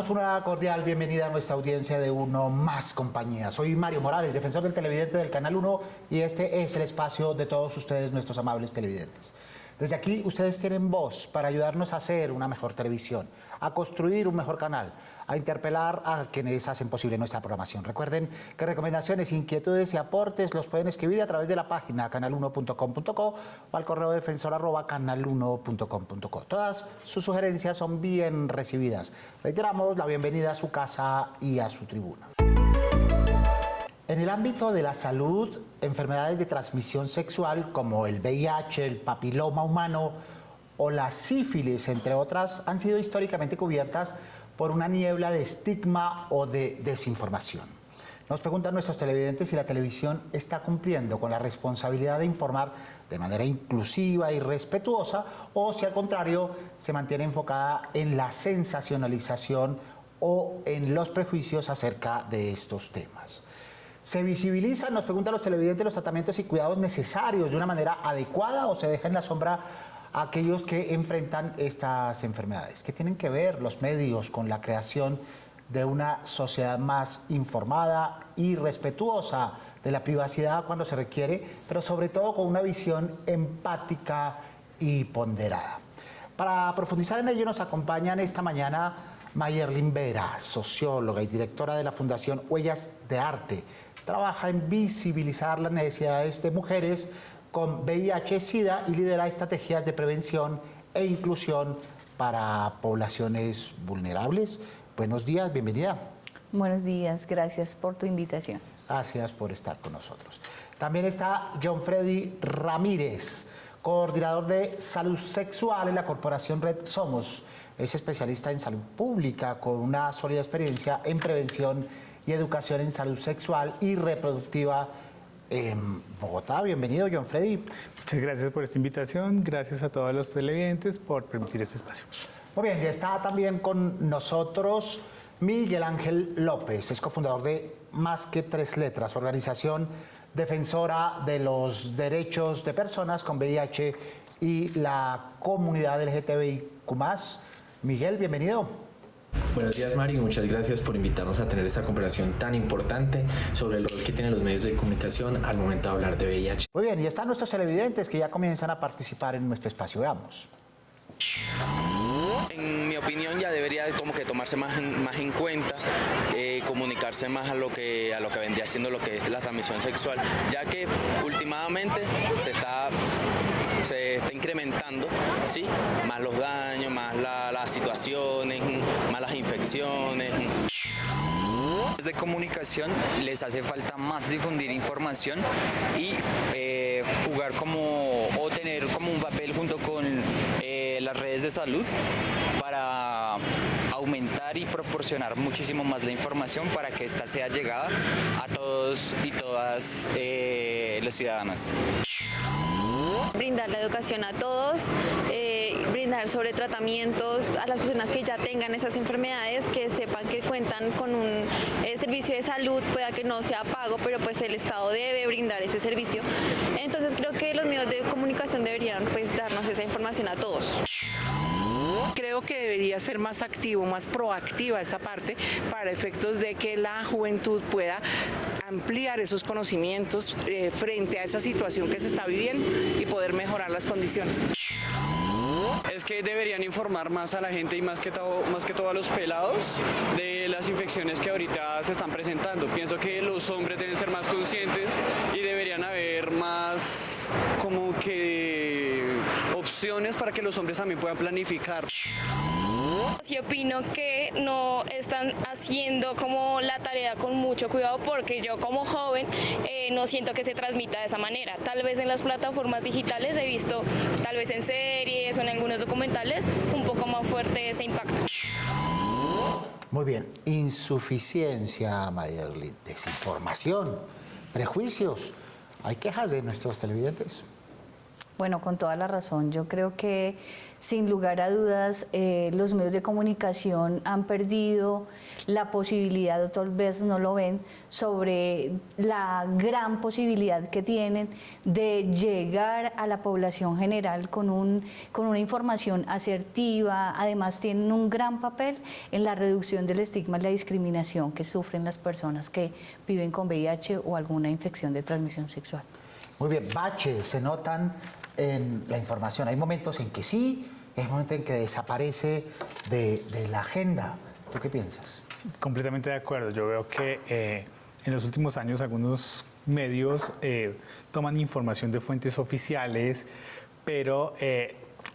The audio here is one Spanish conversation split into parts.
damos una cordial bienvenida a nuestra audiencia de Uno Más Compañía. Soy Mario Morales, defensor del televidente del Canal 1, y este es el espacio de todos ustedes, nuestros amables televidentes. Desde aquí ustedes tienen voz para ayudarnos a hacer una mejor televisión, a construir un mejor canal, a interpelar a quienes hacen posible nuestra programación. Recuerden que recomendaciones, inquietudes y aportes los pueden escribir a través de la página canal1.com.co o al correo defensor@canal1.com.co. Todas sus sugerencias son bien recibidas. Reiteramos la bienvenida a su casa y a su tribuna. En el ámbito de la salud, enfermedades de transmisión sexual como el VIH, el papiloma humano o la sífilis, entre otras, han sido históricamente cubiertas por una niebla de estigma o de desinformación. Nos preguntan nuestros televidentes si la televisión está cumpliendo con la responsabilidad de informar de manera inclusiva y respetuosa, o si al contrario se mantiene enfocada en la sensacionalización o en los prejuicios acerca de estos temas. ¿Se visibilizan, nos preguntan los televidentes, los tratamientos y cuidados necesarios de una manera adecuada, o se deja en la sombra a aquellos que enfrentan estas enfermedades? ¿Qué tienen que ver los medios con la creación de una sociedad más informada y respetuosa de la privacidad cuando se requiere, pero sobre todo con una visión empática y ponderada? Para profundizar en ello nos acompañan esta mañana Mayerlin Vera, socióloga y directora de la Fundación Huellas de Arte. Trabaja en visibilizar las necesidades de mujeres con VIH-Sida y lidera estrategias de prevención e inclusión para poblaciones vulnerables. Buenos días, bienvenida. Buenos días, gracias por tu invitación. Gracias por estar con nosotros. También está John Freddy Ramírez, coordinador de salud sexual en la corporación Red Somos. Es especialista en salud pública con una sólida experiencia en prevención y educación en salud sexual y reproductiva en Bogotá. Bienvenido, John Freddy. Muchas gracias por esta invitación. Gracias a todos los televidentes por permitir este espacio. Muy bien, y está también con nosotros Miguel Ángel López, es cofundador de Más que Tres Letras, organización defensora de los derechos de personas con VIH y la comunidad LGTBIQ+. Miguel, bienvenido. Buenos días, Mario, muchas gracias por invitarnos a tener esta conversación tan importante sobre el rol que tienen los medios de comunicación al momento de hablar de VIH. Muy bien, y están nuestros televidentes que ya comienzan a participar en nuestro espacio. Veamos. En mi opinión ya debería como que tomarse más en cuenta, comunicarse más a lo que vendría siendo lo que es la transmisión sexual, ya que últimamente se está incrementando, ¿sí? Más los daños, más las situaciones, más las infecciones. De comunicación les hace falta más difundir información y jugar o tener como un papel junto con las redes de salud para aumentar y proporcionar muchísimo más la información para que ésta sea llegada a todos y todas los ciudadanos. Brindar la educación a todos, brindar sobre tratamientos a las personas que ya tengan esas enfermedades, que sepan que cuentan con un servicio de salud, pueda que no sea pago, pero pues el Estado debe brindar ese servicio. Entonces creo que los medios de comunicación deberían pues darnos esa información a todos. Creo que debería ser más activo, más proactiva esa parte para efectos de que la juventud pueda ampliar esos conocimientos frente a esa situación que se está viviendo y poder mejorar las condiciones. Es que deberían informar más a la gente y más que todo a los pelados de las infecciones que ahorita se están presentando. Pienso que los hombres deben ser más conscientes y deberían haber más como que opciones para que los hombres también puedan planificar. Sí opino que no están haciendo como la tarea con mucho cuidado, porque yo como joven no siento que se transmita de esa manera. Tal vez en las plataformas digitales he visto, tal vez en series o en algunos documentales, un poco más fuerte ese impacto. Muy bien, insuficiencia, Mayerlin, desinformación, prejuicios. ¿Hay quejas de nuestros televidentes? Bueno, con toda la razón. Yo creo que, sin lugar a dudas, los medios de comunicación han perdido la posibilidad, o tal vez no lo ven, sobre la gran posibilidad que tienen de llegar a la población general con una información asertiva. Además, tienen un gran papel en la reducción del estigma y la discriminación que sufren las personas que viven con VIH o alguna infección de transmisión sexual. Muy bien, baches se notan en la información. Hay momentos en que sí, hay momentos en que desaparece de la agenda. ¿Tú qué piensas? Completamente de acuerdo. Yo veo que en los últimos años algunos medios toman información de fuentes oficiales, pero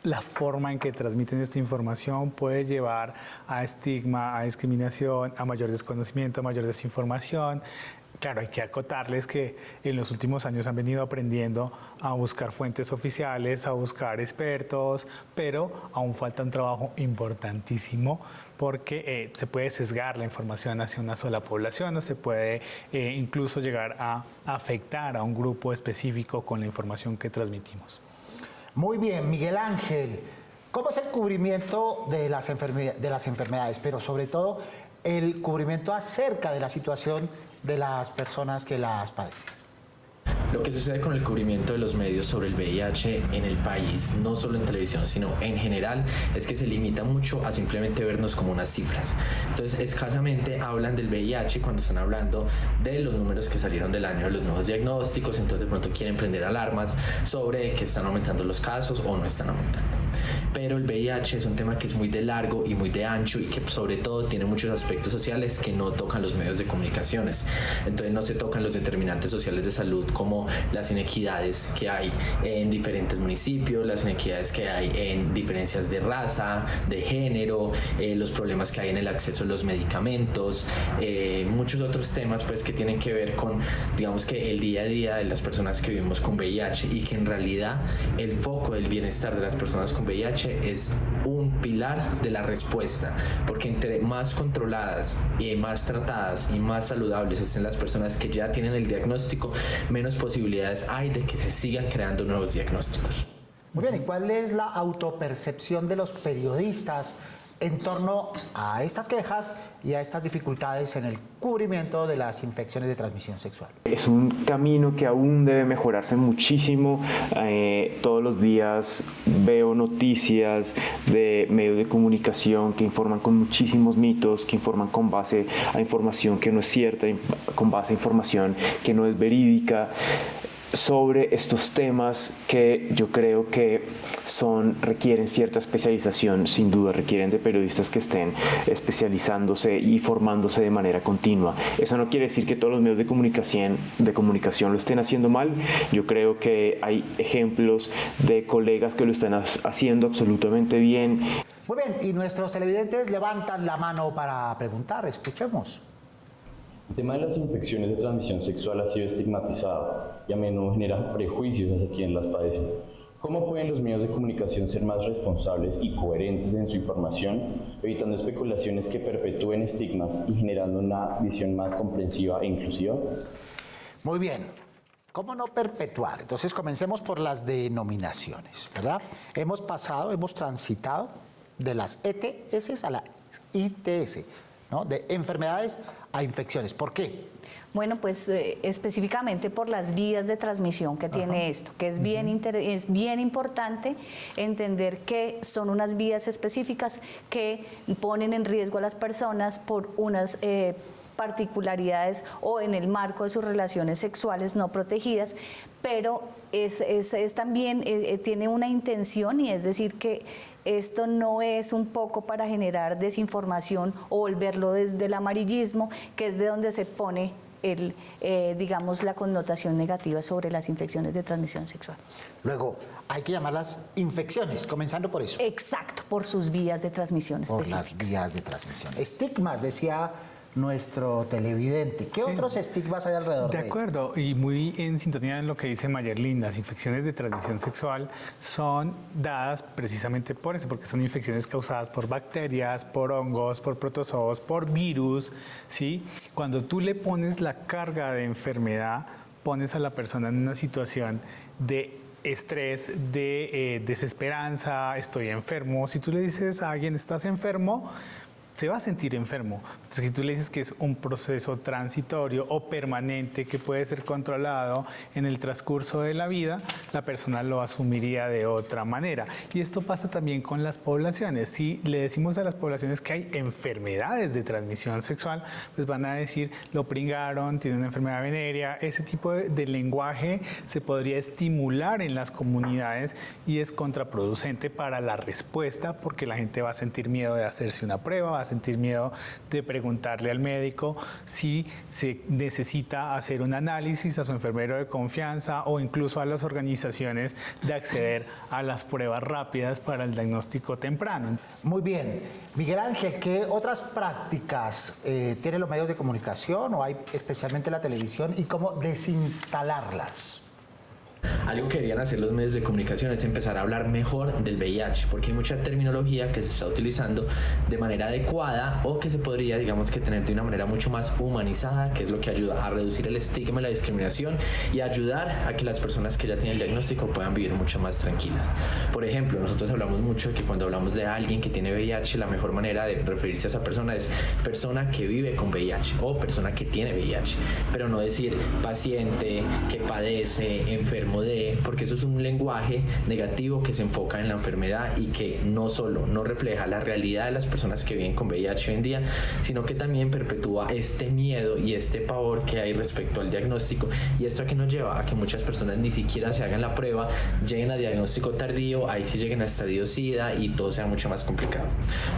la forma en que transmiten esta información puede llevar a estigma, a discriminación, a mayor desconocimiento, a mayor desinformación. Claro, hay que acotarles que en los últimos años han venido aprendiendo a buscar fuentes oficiales, a buscar expertos, pero aún falta un trabajo importantísimo porque se puede sesgar la información hacia una sola población o se puede incluso llegar a afectar a un grupo específico con la información que transmitimos. Muy bien, Miguel Ángel, ¿cómo es el cubrimiento de las enfermedades, pero sobre todo el cubrimiento acerca de la situación de las personas que las padecen? Lo que sucede con el cubrimiento de los medios sobre el VIH en el país, no solo en televisión, sino en general, es que se limita mucho a simplemente vernos como unas cifras. Entonces, escasamente hablan del VIH cuando están hablando de los números que salieron del año de los nuevos diagnósticos, entonces de pronto quieren prender alarmas sobre que están aumentando los casos o no están aumentando. Pero el VIH es un tema que es muy de largo y muy de ancho y que sobre todo tiene muchos aspectos sociales que no tocan los medios de comunicaciones. Entonces no se tocan los determinantes sociales de salud como las inequidades que hay en diferentes municipios, las inequidades que hay en diferencias de raza, de género, los problemas que hay en el acceso a los medicamentos, muchos otros temas pues que tienen que ver con, digamos que el día a día de las personas que vivimos con VIH y que en realidad el foco del bienestar de las personas con VIH es un pilar de la respuesta, porque entre más controladas y más tratadas y más saludables estén las personas que ya tienen el diagnóstico, menos posibilidades hay de que se sigan creando nuevos diagnósticos. Muy bien, ¿y cuál es la autopercepción de los periodistas en torno a estas quejas y a estas dificultades en el cubrimiento de las infecciones de transmisión sexual? Es un camino que aún debe mejorarse muchísimo. Todos los días veo noticias de medios de comunicación que informan con muchísimos mitos, que informan con base a información que no es cierta, con base a información que no es verídica, sobre estos temas que yo creo que requieren cierta especialización, sin duda requieren de periodistas que estén especializándose y formándose de manera continua. Eso no quiere decir que todos los medios de comunicación lo estén haciendo mal. Yo creo que hay ejemplos de colegas que lo están haciendo absolutamente bien. Muy bien, y nuestros televidentes levantan la mano para preguntar. Escuchemos. El tema de las infecciones de transmisión sexual ha sido estigmatizado y a menudo genera prejuicios hacia quienes las padecen. ¿Cómo pueden los medios de comunicación ser más responsables y coherentes en su información, evitando especulaciones que perpetúen estigmas y generando una visión más comprensiva e inclusiva? Muy bien. ¿Cómo no perpetuar? Entonces comencemos por las denominaciones, ¿verdad? Hemos transitado de las ETS a las ITS, ¿no? De enfermedades a infecciones. ¿Por qué? Bueno, pues específicamente por las vías de transmisión que tiene esto, que es bien importante entender que son unas vías específicas que ponen en riesgo a las personas por unas particularidades o en el marco de sus relaciones sexuales no protegidas, pero es también tiene una intención, y es decir que esto no es un poco para generar desinformación o volverlo desde el amarillismo, que es de donde se pone digamos, la connotación negativa sobre las infecciones de transmisión sexual. Luego, hay que llamarlas infecciones, comenzando por eso. Exacto, por sus vías de transmisión específicas. Por las vías de transmisión. Estigmas, decía nuestro televidente. ¿Qué otros estigmas hay alrededor de De acuerdo, y muy en sintonía en lo que dice Mayerlin, las infecciones de transmisión sexual son dadas precisamente por eso, porque son infecciones causadas por bacterias, por hongos, por protozoos, por virus, ¿sí? Cuando tú le pones la carga de enfermedad, pones a la persona en una situación de estrés, de desesperanza, estoy enfermo. Si tú le dices a alguien, estás enfermo, se va a sentir enfermo. Entonces, si tú le dices que es un proceso transitorio o permanente que puede ser controlado en el transcurso de la vida, la persona lo asumiría de otra manera. Y esto pasa también con las poblaciones. Si le decimos a las poblaciones que hay enfermedades de transmisión sexual, pues van a decir, lo pringaron, tiene una enfermedad venérea. Ese tipo de lenguaje se podría estimular en las comunidades y es contraproducente para la respuesta, porque la gente va a sentir miedo de hacerse una prueba, va a sentir miedo de preguntarle al médico si se necesita hacer un análisis, a su enfermero de confianza o incluso a las organizaciones de acceder a las pruebas rápidas para el diagnóstico temprano. Muy bien. Miguel Ángel, ¿qué otras prácticas tienen los medios de comunicación o hay especialmente la televisión y cómo desinstalarlas? Algo que deberían hacer los medios de comunicación es empezar a hablar mejor del VIH, porque hay mucha terminología que se está utilizando de manera adecuada o que se podría, digamos, que tener de una manera mucho más humanizada, que es lo que ayuda a reducir el estigma y la discriminación y ayudar a que las personas que ya tienen el diagnóstico puedan vivir mucho más tranquilas. Por ejemplo, nosotros hablamos mucho de que cuando hablamos de alguien que tiene VIH, la mejor manera de referirse a esa persona es persona que vive con VIH o persona que tiene VIH, pero no decir paciente, que padece, enfermo de, porque eso es un lenguaje negativo que se enfoca en la enfermedad y que no solo no refleja la realidad de las personas que viven con VIH hoy en día, sino que también perpetúa este miedo y este pavor que hay respecto al diagnóstico, y esto a que nos lleva a que muchas personas ni siquiera se hagan la prueba, lleguen a diagnóstico tardío, ahí sí lleguen a estadio SIDA y todo sea mucho más complicado,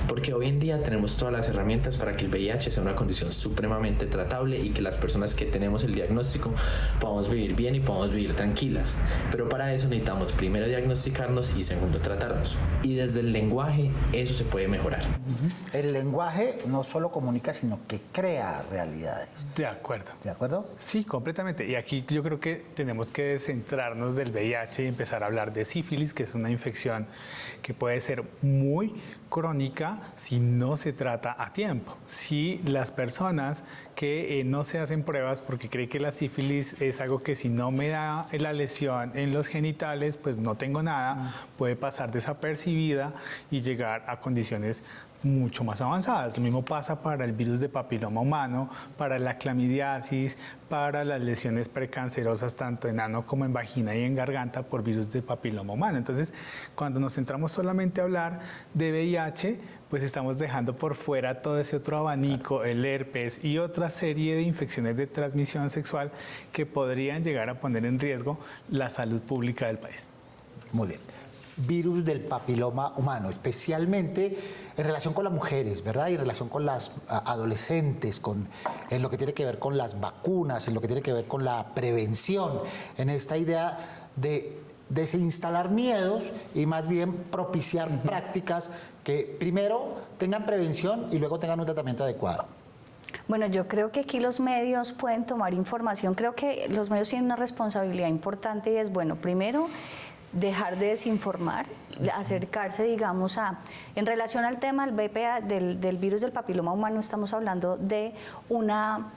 porque hoy en día tenemos todas las herramientas para que el VIH sea una condición supremamente tratable y que las personas que tenemos el diagnóstico podamos vivir bien y podamos vivir tranquilas. Pero para eso necesitamos primero diagnosticarnos y segundo tratarnos. Y desde el lenguaje eso se puede mejorar. El lenguaje no solo comunica, sino que crea realidades. De acuerdo. ¿De acuerdo? Sí, completamente. Y aquí yo creo que tenemos que descentrarnos del VIH y empezar a hablar de sífilis, que es una infección que puede ser muy crónica si no se trata a tiempo. Si las personas que no se hacen pruebas porque creen que la sífilis es algo que si no me da la lesión en los genitales, pues no tengo nada, puede pasar desapercibida y llegar a condiciones mucho más avanzadas. Lo mismo pasa para el virus de papiloma humano, para la clamidiasis, para las lesiones precancerosas tanto en ano como en vagina y en garganta por virus de papiloma humano. Entonces, cuando nos centramos solamente a hablar de VIH, pues estamos dejando por fuera todo ese otro abanico, el herpes y otra serie de infecciones de transmisión sexual que podrían llegar a poner en riesgo la salud pública del país. Muy bien. Virus del papiloma humano, especialmente en relación con las mujeres, ¿verdad? Y en relación con las adolescentes, en lo que tiene que ver con las vacunas, en lo que tiene que ver con la prevención, en esta idea de desinstalar miedos y más bien propiciar prácticas que primero tengan prevención y luego tengan un tratamiento adecuado. Bueno, yo creo que aquí los medios pueden tomar información. Creo que los medios tienen una responsabilidad importante y es, bueno, primero, dejar de desinformar, acercarse, digamos, en relación al tema del BPA, del virus del papiloma humano, estamos hablando de una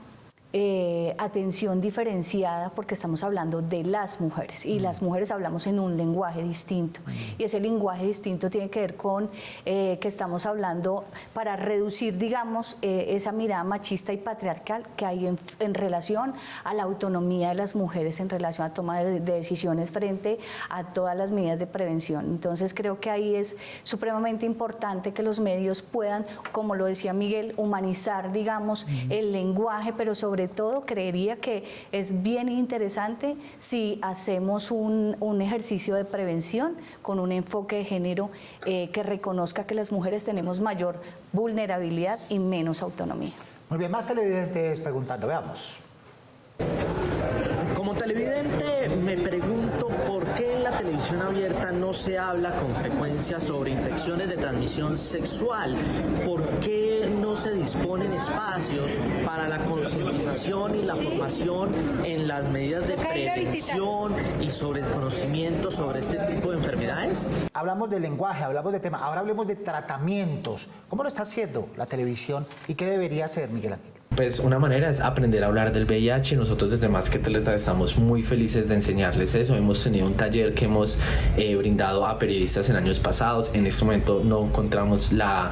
atención diferenciada porque estamos hablando de las mujeres y las mujeres hablamos en un lenguaje distinto y ese lenguaje distinto tiene que ver con que estamos hablando para reducir, digamos, esa mirada machista y patriarcal que hay en relación a la autonomía de las mujeres en relación a toma de decisiones frente a todas las medidas de prevención. Entonces creo que ahí es supremamente importante que los medios puedan, como lo decía Miguel, humanizar, digamos, el lenguaje, pero sobre todo creería que es bien interesante si hacemos un ejercicio de prevención con un enfoque de género que reconozca que las mujeres tenemos mayor vulnerabilidad y menos autonomía. Muy bien, más televidentes preguntando, veamos. Como televidente me pregunto por qué en la televisión abierta no se habla con frecuencia sobre infecciones de transmisión sexual, por qué no se disponen espacios para la concientización y la formación en las medidas de prevención y sobre el conocimiento sobre este tipo de enfermedades. Hablamos de lenguaje, hablamos de tema, ahora hablemos de tratamientos. ¿Cómo lo está haciendo la televisión y qué debería hacer, Miguel Ángel? Pues una manera es aprender a hablar del VIH. Nosotros desde Más que Letras estamos muy felices de enseñarles eso. Hemos tenido un taller que hemos brindado a periodistas en años pasados. En este momento no encontramos la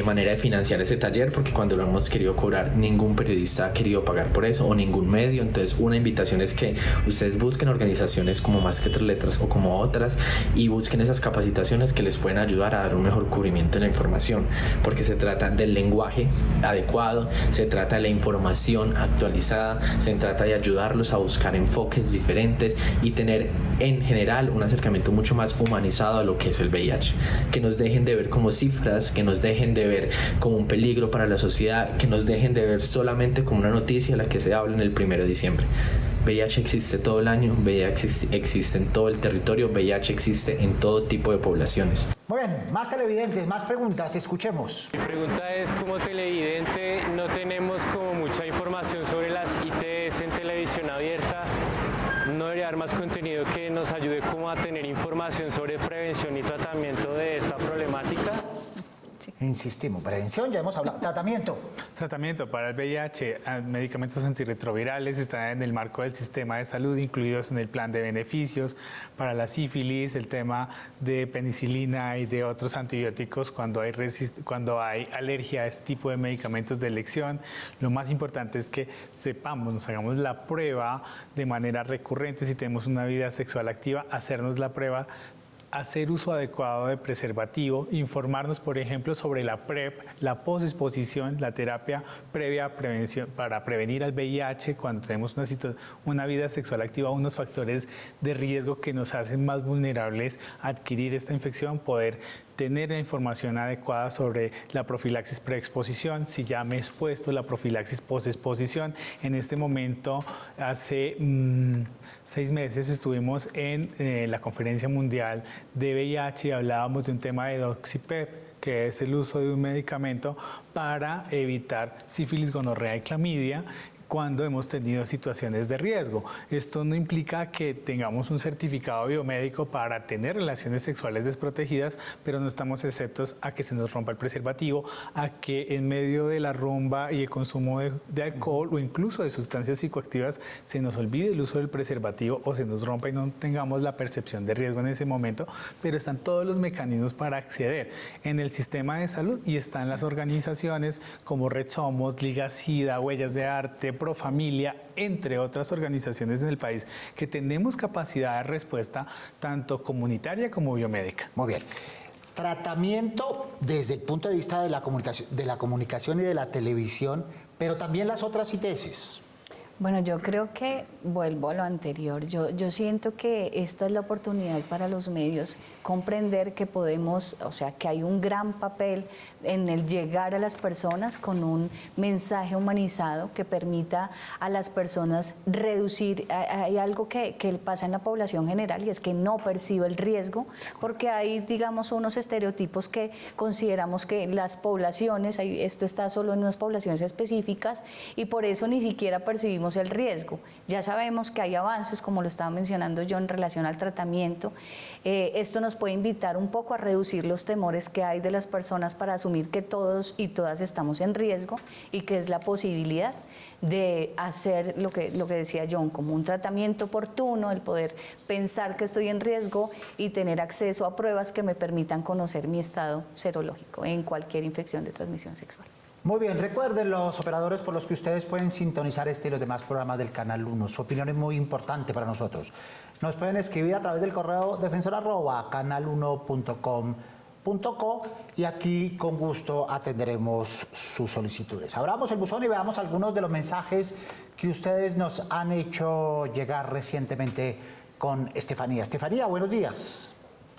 manera de financiar ese taller porque cuando lo hemos querido cobrar ningún periodista ha querido pagar por eso o ningún medio. Entonces una invitación es que ustedes busquen organizaciones como Más que Letras o como otras y busquen esas capacitaciones que les pueden ayudar a dar un mejor cubrimiento de la información, porque se trata del lenguaje adecuado, se trata de la información actualizada, se trata de ayudarlos a buscar enfoques diferentes y tener en general un acercamiento mucho más humanizado a lo que es el VIH, que nos dejen de ver como cifras, que nos dejen de ver como un peligro para la sociedad, que nos dejen de ver solamente como una noticia de la que se habla en el 1 de diciembre. VIH existe todo el año, VIH existe en todo el territorio, VIH existe en todo tipo de poblaciones. Muy bien, más televidentes, más preguntas, escuchemos. Mi pregunta es, como televidente no tenemos como mucha información sobre las ITS en televisión abierta. ¿No debería haber más contenido que nos ayude como a tener información sobre prevención y tratamiento de esta problemática? Insistimos, prevención, ya hemos hablado. Tratamiento. Tratamiento para el VIH, medicamentos antirretrovirales están en el marco del sistema de salud, incluidos en el plan de beneficios. Para la sífilis, el tema de penicilina y de otros antibióticos cuando hay alergia a este tipo de medicamentos de elección. Lo más importante es que sepamos, nos hagamos la prueba de manera recurrente si tenemos una vida sexual activa, hacernos la prueba, hacer uso adecuado de preservativo, informarnos, por ejemplo, sobre la PrEP, la posexposición, la terapia previa a prevención para prevenir al VIH cuando tenemos una vida sexual activa, unos factores de riesgo que nos hacen más vulnerables a adquirir esta infección, poder tener la información adecuada sobre la profilaxis preexposición, si ya me he expuesto, la profilaxis posexposición. En este momento, hace 6 meses estuvimos en la Conferencia Mundial de VIH y hablábamos de un tema de Doxipep, que es el uso de un medicamento para evitar sífilis, gonorrea y clamidia cuando hemos tenido situaciones de riesgo. Esto no implica que tengamos un certificado biomédico para tener relaciones sexuales desprotegidas, pero no estamos exceptos a que se nos rompa el preservativo, a que en medio de la rumba y el consumo de alcohol o incluso de sustancias psicoactivas se nos olvide el uso del preservativo o se nos rompa y no tengamos la percepción de riesgo en ese momento, pero están todos los mecanismos para acceder en el sistema de salud y están las organizaciones como Red Somos, Liga SIDA, Huellas de Arte, Profamilia, entre otras organizaciones en el país que tenemos capacidad de respuesta tanto comunitaria como biomédica. Muy bien. Tratamiento desde el punto de vista de la comunicación y de la televisión, pero también las otras ITS. Bueno, yo creo que vuelvo a lo anterior. Yo siento que esta es la oportunidad para los medios comprender que podemos, o sea, que hay un gran papel en el llegar a las personas con un mensaje humanizado que permita a las personas reducir. Hay algo que pasa en la población general y es que no percibe el riesgo porque hay, digamos, unos estereotipos que consideramos que las poblaciones, esto está solo en unas poblaciones específicas y por eso ni siquiera percibimos el riesgo. Ya sabemos que hay avances, como lo estaba mencionando yo, en relación al tratamiento. Esto nos puede invitar un poco a reducir los temores que hay de las personas para asumir que todos y todas estamos en riesgo y que es la posibilidad de hacer lo que decía John, como un tratamiento oportuno, el poder pensar que estoy en riesgo y tener acceso a pruebas que me permitan conocer mi estado serológico en cualquier infección de transmisión sexual. Muy bien, recuerden los operadores por los que ustedes pueden sintonizar este y los demás programas del Canal 1. Su opinión es muy importante para nosotros. Nos pueden escribir a través del correo defensor@canal1.com.co y aquí con gusto atenderemos sus solicitudes. Abramos el buzón y veamos algunos de los mensajes que ustedes nos han hecho llegar recientemente con Estefanía. Estefanía, buenos días.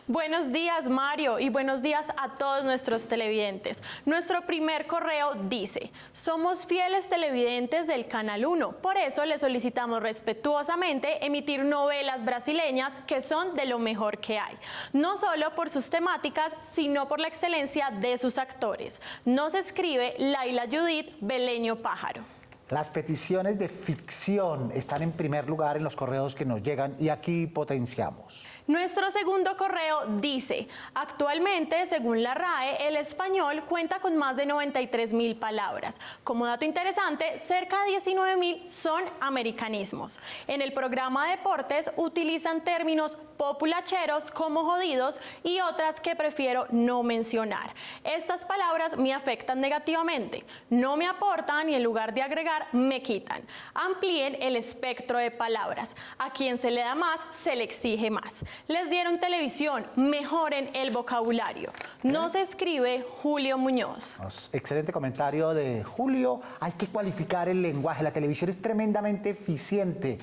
Buenos días, Mario, y buenos días a todos nuestros televidentes. Nuestro primer correo dice: somos fieles televidentes del Canal 1, por eso le solicitamos respetuosamente emitir novelas brasileñas que son de lo mejor que hay, no solo por sus temáticas, sino por la excelencia de sus actores. Nos escribe Laila Judith Beleño Pájaro. Las peticiones de ficción están en primer lugar en los correos que nos llegan y aquí potenciamos. Nuestro segundo correo dice, actualmente, según la RAE, el español cuenta con más de 93.000 palabras. Como dato interesante, cerca de 19.000 son americanismos. En el programa de deportes utilizan términos populacheros como jodidos y otras que prefiero no mencionar. Estas palabras me afectan negativamente, no me aportan y en lugar de agregar, me quitan. Amplíen el espectro de palabras. A quien se le da más, se le exige más. Les dieron televisión, mejoren el vocabulario. Nos escribe Julio Muñoz. Excelente comentario de Julio. Hay que cualificar el lenguaje. La televisión es tremendamente eficiente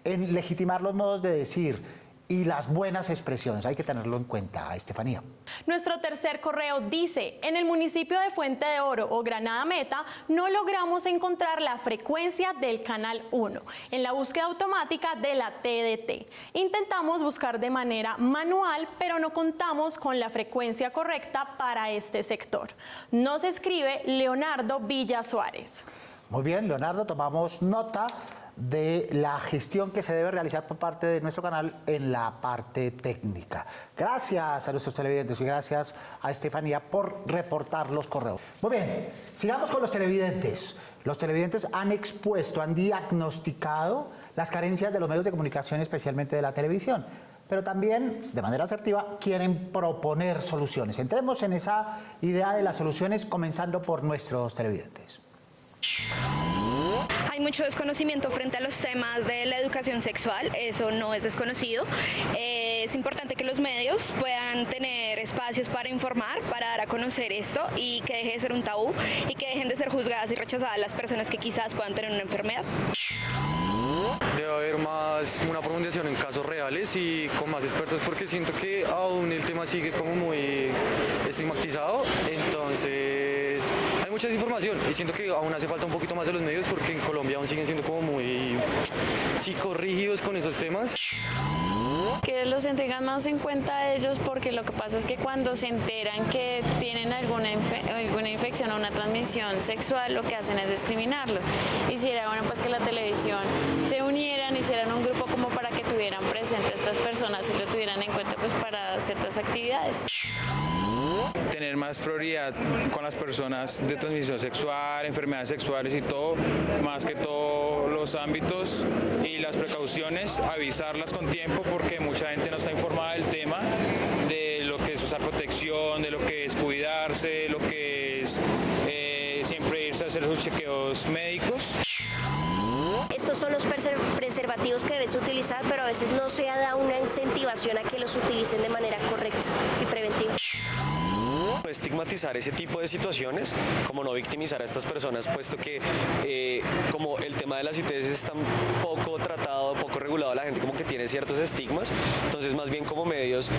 en legitimar los modos de decir y las buenas expresiones. Hay que tenerlo en cuenta, Estefanía. Nuestro tercer correo dice, en el municipio de Fuente de Oro o Granada Meta no logramos encontrar la frecuencia del canal 1 en la búsqueda automática de la TDT. Intentamos buscar de manera manual, pero no contamos con la frecuencia correcta para este sector. Nos escribe Leonardo Villa Suárez. Muy bien, Leonardo, tomamos nota de la gestión que se debe realizar por parte de nuestro canal en la parte técnica. Gracias a nuestros televidentes y gracias a Estefanía por reportar los correos. Muy bien, sigamos con los televidentes. Los televidentes han expuesto, han diagnosticado las carencias de los medios de comunicación, especialmente de la televisión, pero también, de manera asertiva, quieren proponer soluciones. Entremos en esa idea de las soluciones, comenzando por nuestros televidentes. Hay mucho desconocimiento frente a los temas de la educación sexual, eso no es desconocido. Es importante que los medios puedan tener espacios para informar, para dar a conocer esto y que deje de ser un tabú y que dejen de ser juzgadas y rechazadas las personas que quizás puedan tener una enfermedad. Debe haber más una profundización en casos reales y con más expertos porque siento que aún el tema sigue como muy estigmatizado, entonces hay mucha desinformación y siento que aún hace falta un poquito más de los medios porque en Colombia aún siguen siendo como muy psicorrígidos con esos temas. Que los tengan más en cuenta ellos porque lo que pasa es que cuando se enteran que tienen alguna infección o una transmisión sexual lo que hacen es discriminarlo. Y si era bueno pues que la televisión se unieran, hicieran un grupo como para que tuvieran presente a estas personas y lo tuvieran en cuenta pues para ciertas actividades. Tener más prioridad con las personas de transmisión sexual, enfermedades sexuales y todo, más que todos los ámbitos y las precauciones, avisarlas con tiempo porque mucha gente no está informada del tema, de lo que es usar protección, de lo que es cuidarse, de lo que es siempre irse a hacer sus chequeos médicos. Estos son los preservativos que debes utilizar, pero a veces no se da una incentivación a que los utilicen de manera correcta y preventiva. Estigmatizar ese tipo de situaciones, como no victimizar a estas personas, puesto que como el tema de las ITS es tan poco tratado, poco regulado, la gente como que tiene ciertos estigmas, entonces más bien como medios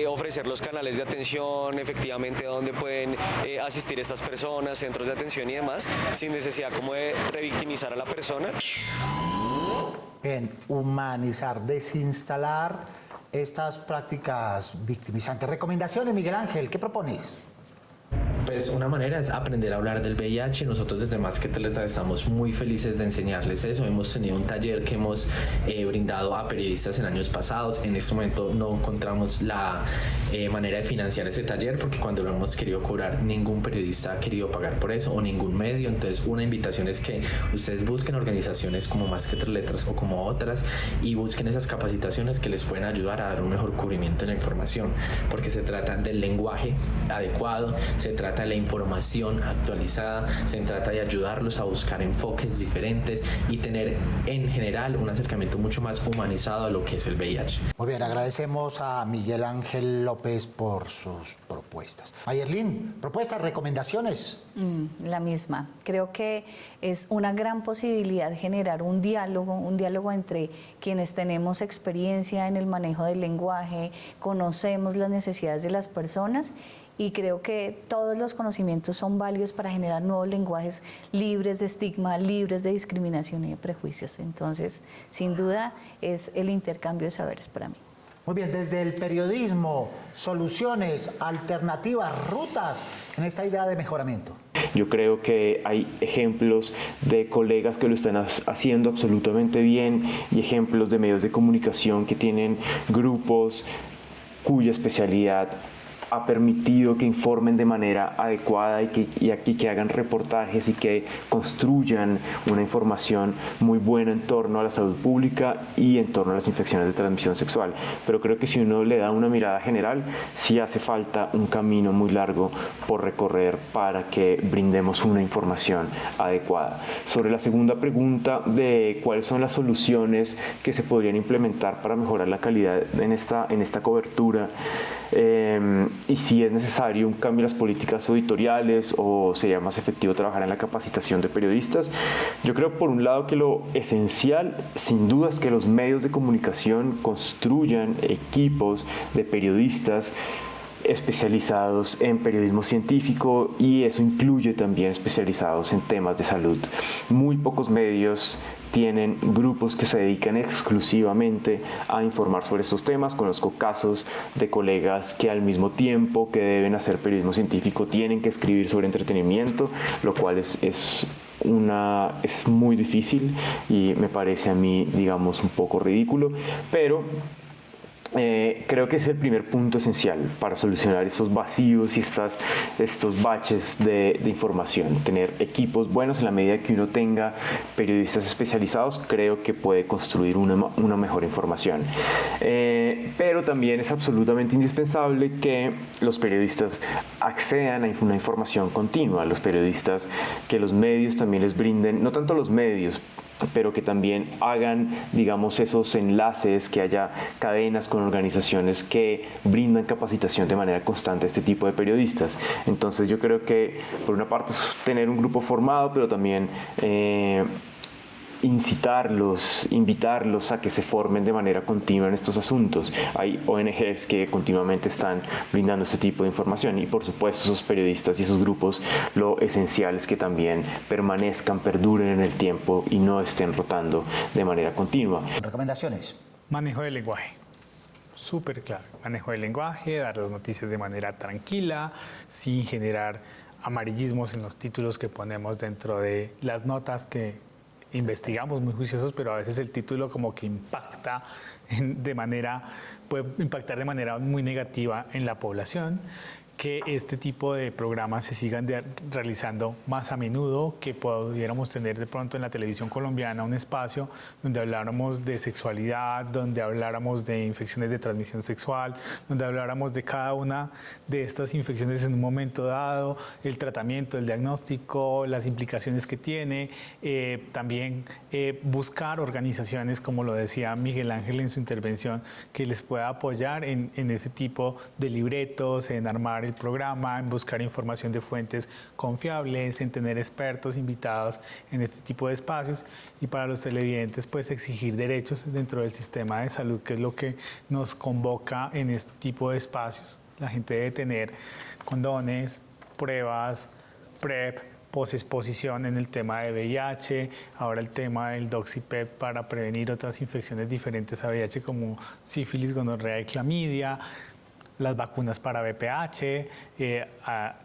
ofrecer los canales de atención efectivamente donde pueden asistir estas personas, centros de atención y demás, sin necesidad como de revictimizar a la persona. Bien, humanizar, desinstalar estas prácticas victimizantes. Recomendaciones, Miguel Ángel, ¿qué propones? Pues una manera es aprender a hablar del VIH. Nosotros desde Más que Letras estamos muy felices de enseñarles eso. Hemos tenido un taller que hemos brindado a periodistas en años pasados. En este momento no encontramos la manera de financiar ese taller porque cuando lo hemos querido cobrar ningún periodista ha querido pagar por eso o ningún medio. Entonces una invitación es que ustedes busquen organizaciones como Más que Letras o como otras y busquen esas capacitaciones que les pueden ayudar a dar un mejor cubrimiento en la información, porque se trata del lenguaje adecuado, se trata de la información actualizada, se trata de ayudarlos a buscar enfoques diferentes y tener en general un acercamiento mucho más humanizado a lo que es el VIH. Muy bien, agradecemos a Miguel Ángel López por sus propuestas. Mayerlin, propuestas, recomendaciones. La misma. Creo que es una gran posibilidad generar un diálogo entre quienes tenemos experiencia en el manejo del lenguaje, conocemos las necesidades de las personas. Y creo que todos los conocimientos son válidos para generar nuevos lenguajes libres de estigma, libres de discriminación y de prejuicios. Entonces, sin duda, es el intercambio de saberes para mí. Muy bien, desde el periodismo, soluciones, alternativas, rutas en esta idea de mejoramiento. Yo creo que hay ejemplos de colegas que lo están haciendo absolutamente bien y ejemplos de medios de comunicación que tienen grupos cuya especialidad ha permitido que informen de manera adecuada y que hagan reportajes y que construyan una información muy buena en torno a la salud pública y en torno a las infecciones de transmisión sexual. Pero creo que si uno le da una mirada general, sí hace falta un camino muy largo por recorrer para que brindemos una información adecuada. Sobre la segunda pregunta de cuáles son las soluciones que se podrían implementar para mejorar la calidad en esta cobertura, y si es necesario un cambio en las políticas editoriales o sería más efectivo trabajar en la capacitación de periodistas. Yo creo por un lado que lo esencial sin duda es que los medios de comunicación construyan equipos de periodistas especializados en periodismo científico y eso incluye también especializados en temas de salud. Muy pocos medios tienen grupos que se dedican exclusivamente a informar sobre estos temas. Conozco casos de colegas que al mismo tiempo que deben hacer periodismo científico tienen que escribir sobre entretenimiento, lo cual es muy difícil y me parece a mí, digamos, un poco ridículo, pero creo que es el primer punto esencial para solucionar estos vacíos y estos baches de información. Tener equipos buenos. En la medida que uno tenga periodistas especializados, creo que puede construir una mejor información. Pero también es absolutamente indispensable que los periodistas accedan a una información continua. Los periodistas, que los medios también les brinden, no tanto los medios, pero que también hagan, digamos, esos enlaces, que haya cadenas con organizaciones que brindan capacitación de manera constante a este tipo de periodistas. Entonces yo creo que por una parte es tener un grupo formado, pero también invitarlos a que se formen de manera continua en estos asuntos. Hay ONGs que continuamente están brindando este tipo de información y por supuesto esos periodistas y esos grupos, lo esencial es que también perduren en el tiempo y no estén rotando de manera continua. ¿Recomendaciones? Manejo del lenguaje. Súper claro. Manejo del lenguaje, dar las noticias de manera tranquila, sin generar amarillismos en los títulos que ponemos dentro de las notas que investigamos, muy juiciosos, pero a veces el título como que puede impactar de manera muy negativa en la población. Que este tipo de programas se sigan realizando más a menudo, que pudiéramos tener de pronto en la televisión colombiana un espacio donde habláramos de sexualidad, donde habláramos de infecciones de transmisión sexual, donde habláramos de cada una de estas infecciones en un momento dado, el tratamiento, el diagnóstico, las implicaciones que tiene, también buscar organizaciones, como lo decía Miguel Ángel en su intervención, que les pueda apoyar en ese tipo de libretos, en armar el programa, en buscar información de fuentes confiables, en tener expertos invitados en este tipo de espacios y para los televidentes pues exigir derechos dentro del sistema de salud, que es lo que nos convoca en este tipo de espacios. La gente debe tener condones, pruebas, PrEP, posexposición en el tema de VIH, ahora el tema del Doxipep para prevenir otras infecciones diferentes a VIH como sífilis, gonorrea y clamidia, las vacunas para VPH,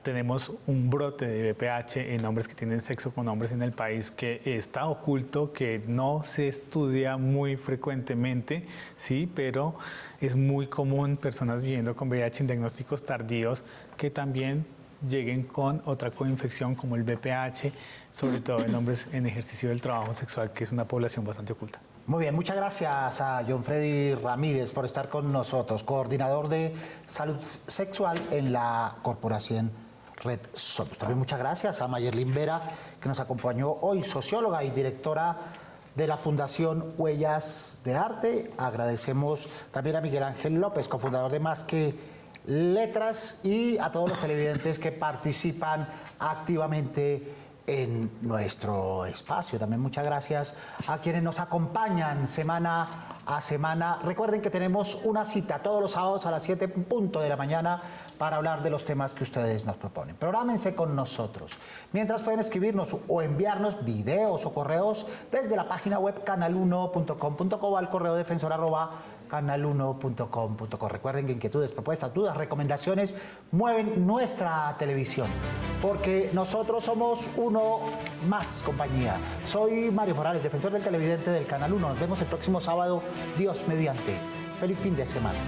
tenemos un brote de VPH en hombres que tienen sexo con hombres en el país que está oculto, que no se estudia muy frecuentemente, sí, pero es muy común personas viviendo con VIH en diagnósticos tardíos que también lleguen con otra coinfección como el VPH, sobre todo en hombres en ejercicio del trabajo sexual, que es una población bastante oculta. Muy bien, muchas gracias a John Freddy Ramírez por estar con nosotros, coordinador de salud sexual en la corporación Red Somos. También muchas gracias a Mayerlin Vera, que nos acompañó hoy, socióloga y directora de la Fundación Huellas de Arte. Agradecemos también a Miguel Ángel López, cofundador de Más que Letras, y a todos los televidentes que participan activamente en nuestro espacio. También muchas gracias a quienes nos acompañan semana a semana. Recuerden que tenemos una cita todos los sábados a las 7 en punto de la mañana para hablar de los temas que ustedes nos proponen. Prográmense con nosotros. Mientras pueden escribirnos o enviarnos videos o correos desde la página web canal1.com.co al correo defensor@ canal1.com.co. Recuerden que inquietudes, propuestas, dudas, recomendaciones mueven nuestra televisión, porque nosotros somos uno más compañía. Soy Mario Morales, defensor del televidente del Canal 1. Nos vemos el próximo sábado, Dios mediante. Feliz fin de semana.